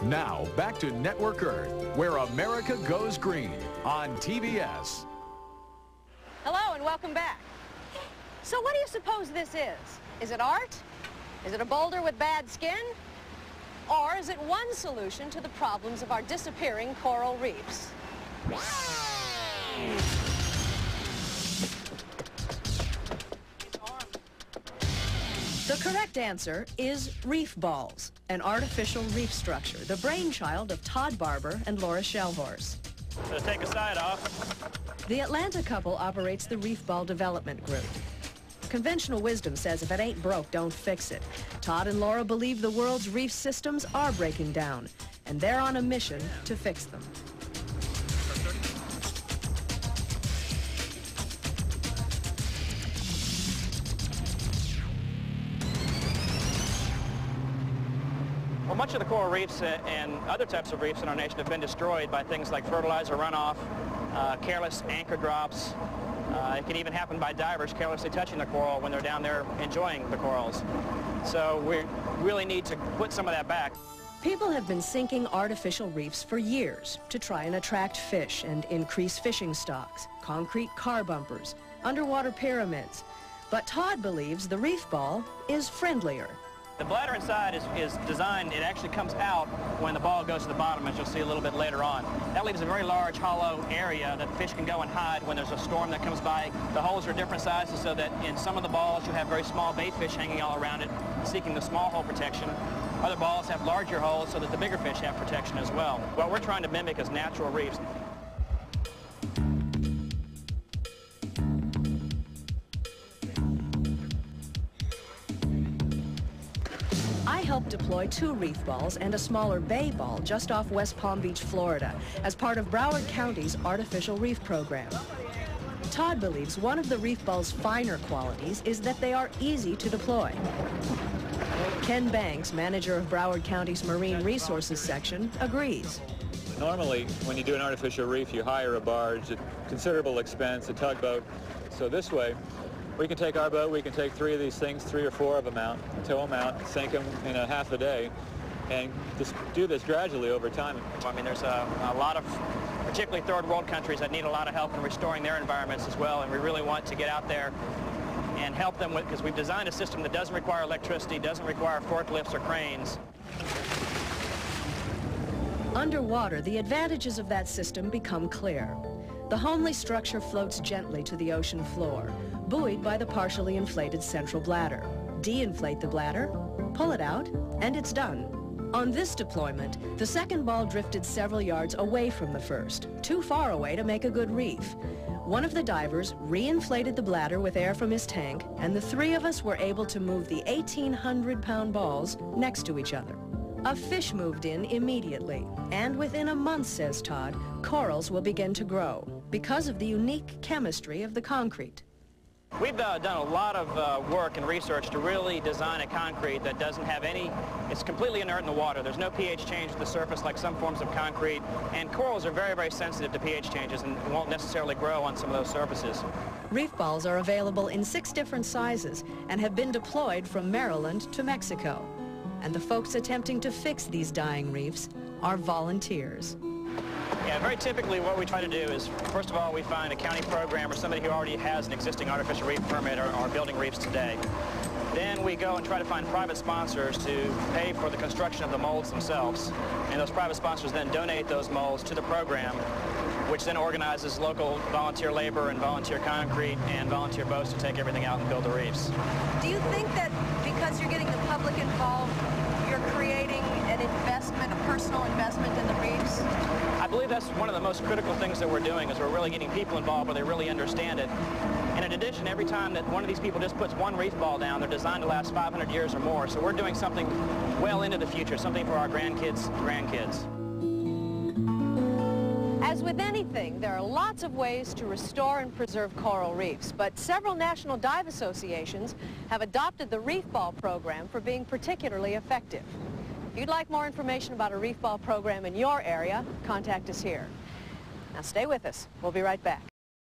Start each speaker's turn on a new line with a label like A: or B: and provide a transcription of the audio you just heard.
A: Now, back to Network Earth, where America goes green on TBS.
B: Hello and welcome back. So what do you suppose this is? Is it art? Is it a boulder with bad skin? Or is it one solution to the problems of our disappearing coral reefs? The correct answer is reef balls, an artificial reef structure, the brainchild of Todd Barber and Laura Shellhorse.
C: So take a side off.
B: The Atlanta couple operates the Reef Ball Development Group. Conventional wisdom says if it ain't broke, don't fix it. Todd and Laura believe the world's reef systems are breaking down, and they're on a mission to fix them.
C: Well, much of the coral reefs and other types of reefs in our nation have been destroyed by things like fertilizer runoff, careless anchor drops. It can even happen by divers carelessly touching the coral when they're down there enjoying the corals. So we really need to put some of that back.
B: People have been sinking artificial reefs for years to try and attract fish and increase fishing stocks, concrete car bumpers, underwater pyramids. But Todd believes the reef ball is friendlier.
C: The bladder inside is designed, it actually comes out when the ball goes to the bottom, as you'll see a little bit later on. That leaves a very large hollow area that fish can go and hide when there's a storm that comes by. The holes are different sizes so that in some of the balls you have very small bait fish hanging all around it, seeking the small hole protection. Other balls have larger holes so that the bigger fish have protection as well. What we're trying to mimic is natural reefs.
B: I helped deploy 2 reef balls and a smaller bay ball just off West Palm Beach, Florida, as part of Broward County's artificial reef program. Todd believes one of the reef ball's finer qualities is that they are easy to deploy. Ken Banks, manager of Broward County's Marine Resources section, agrees.
D: Normally, when you do an artificial reef, you hire a barge at considerable expense, a tugboat. So this way, we can take our boat, we can take 3 of these things, 3 or 4 of them out, tow them out, sink them in a half a day, and just do this gradually over time.
C: I mean, there's a lot of, particularly third world countries, that need a lot of help in restoring their environments as well, and we really want to get out there and help them with, because we've designed a system that doesn't require electricity, doesn't require forklifts or cranes.
B: Underwater, the advantages of that system become clear. The homely structure floats gently to the ocean floor, buoyed by the partially inflated central bladder. De-inflate the bladder, pull it out, and it's done. On this deployment, the second ball drifted several yards away from the first, too far away to make a good reef. One of the divers re-inflated the bladder with air from his tank, and the 3 of us were able to move the 1,800-pound balls next to each other. A fish moved in immediately, and within a month, says Todd, corals will begin to grow because of the unique chemistry of the concrete.
C: We've done a lot of work and research to really design a concrete that doesn't have any, it's completely inert in the water. There's no pH change to the surface like some forms of concrete, and corals are very, very sensitive to pH changes and won't necessarily grow on some of those surfaces.
B: Reef balls are available in 6 different sizes and have been deployed from Maryland to Mexico. And the folks attempting to fix these dying reefs are volunteers.
C: Yeah, very typically what we try to do is, first of all, we find a county program or somebody who already has an existing artificial reef permit or are building reefs today. Then we go and try to find private sponsors to pay for the construction of the molds themselves. And those private sponsors then donate those molds to the program, which then organizes local volunteer labor and volunteer concrete and volunteer boats to take everything out and build the reefs.
B: Do you think that because you're getting the public involved, you're creating an investment, a personal investment in the reefs?
C: I believe that's one of the most critical things that we're doing, is we're really getting people involved where they really understand it. And in addition, every time that one of these people just puts one reef ball down, they're designed to last 500 years or more. So we're doing something well into the future, something for our grandkids' grandkids. As with anything, there are lots of ways to restore and preserve coral reefs, but several national dive associations have adopted the Reef Ball program for being particularly effective. If you'd like more information about a Reef Ball program in your area, contact us here. Now stay with us. We'll be right back.